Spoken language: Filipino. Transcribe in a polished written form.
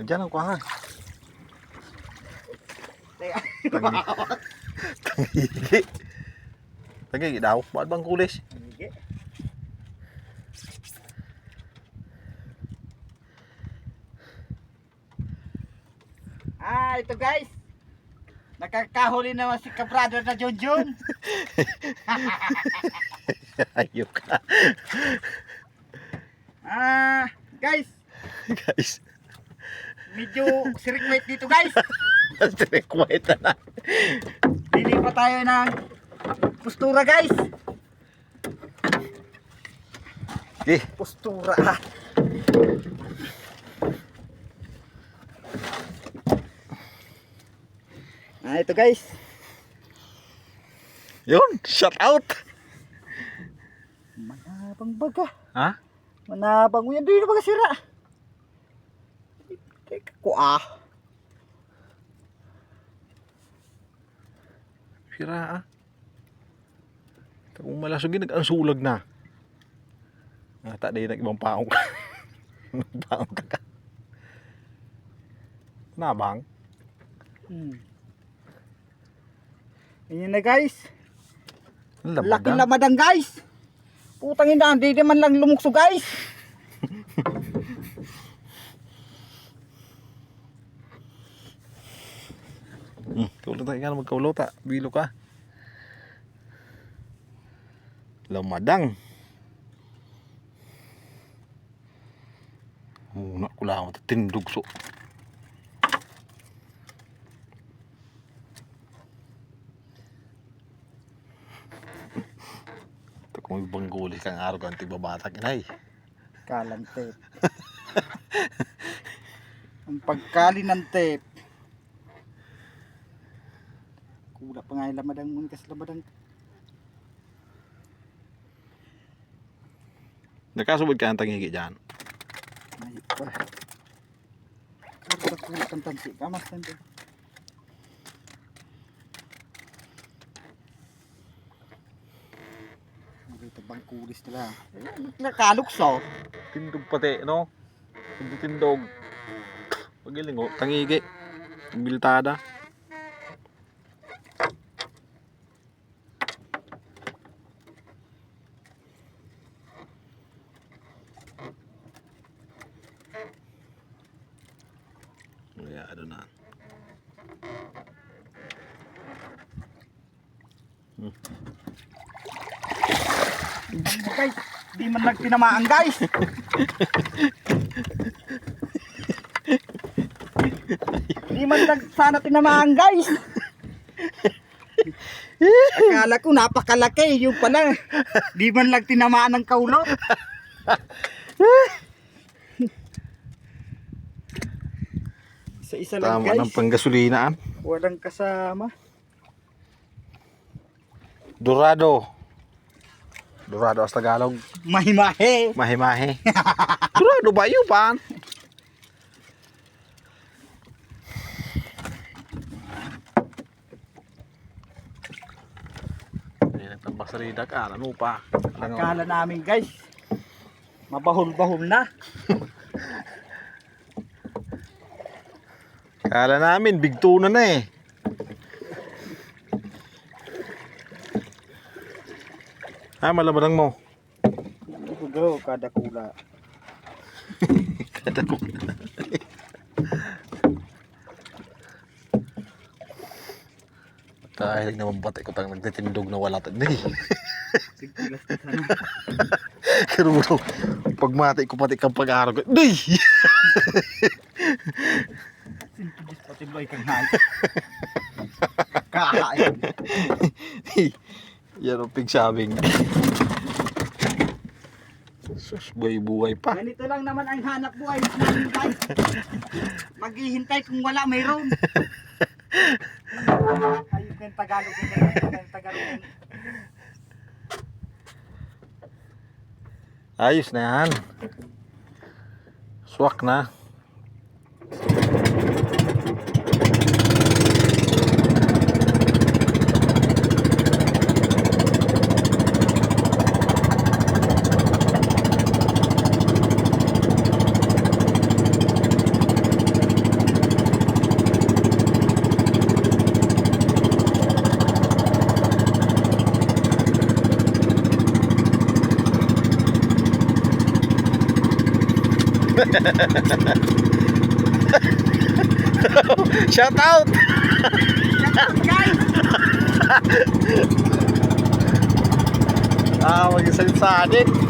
Diyan ang kuha. Tangigi. Tangigi daw. Bakit bang kulis? Tangigi. Ito guys. Nakakahuli naman si kabrother na Junjun. Ayok ka. Guys. Guys. Medyo sirik dito guys. Sirik white na. Pili pa tayo ng postura guys. Okay. Postura. Ito guys. Yun, shout out. Manabang baga. Ha? Manabang yan. Doon na baga sira. Teka ko Sira ah. Kung malasugin, nag-ansulag na. Nata din nag-ibang paong ka. Paong ka. Nabang? Ayan na guys. Lamadang. Laki lamadang guys. Putang ina, hindi naman lang lumukso guys. Kaulo tayo ka na magkaulo ta. Bilo ka. Lamadang. Muna ko lang tindugso. Ito kung ibang gulis kang araw kang tibabatak inay. Kalante. Ang pagkali ng tape. Kula pa nga yung lamadang muna kasi lamadang. Nakasubod ka ang tangigi dyan. Ay pa. Kula kang tansi. Kamas tansi. Ito bang kulis nila. Nakalukso. Tindog pati, no? Tindog. Pagiling o, tangigi. Biltada. Ya, ada na. Guys, di man lang tinamaan guys. Di man lang sana tinamaan guys. Akala ko napakalaki, yung pala di man lang tinamaan ng kaulot. Isa-isa lang Tama guys. ng panggasolinaan. Walang kasama. Dorado. Dorado as Tagalog. Mahimahe. Mahe-mahe. Dorado ba yun pan? Ayan, tambak sa ridak. Ano pa? Akala namin guys, mabahol-bahol na. Kala namin, big tuna na eh. Malabarang mo. Ito kada kula. Kada ko. Kahit naman batay ko tayong nagtitindog na wala tayo. Sigpilas na sana. Pero pagmati ko pati kang pag-aaral ko. Day! Simpidis pati loy kang hay. Kakain. Yan ang pigsabing. Sus, buhay pa. Ganito lang naman ang hanap buhay namin guys. Maghihintay kung wala mayroon. Ayun yung Tagalog yung Tagalog. Ayos na yan. Swak na. Shout out! Shout out, guys! Mag-isalit sa atin.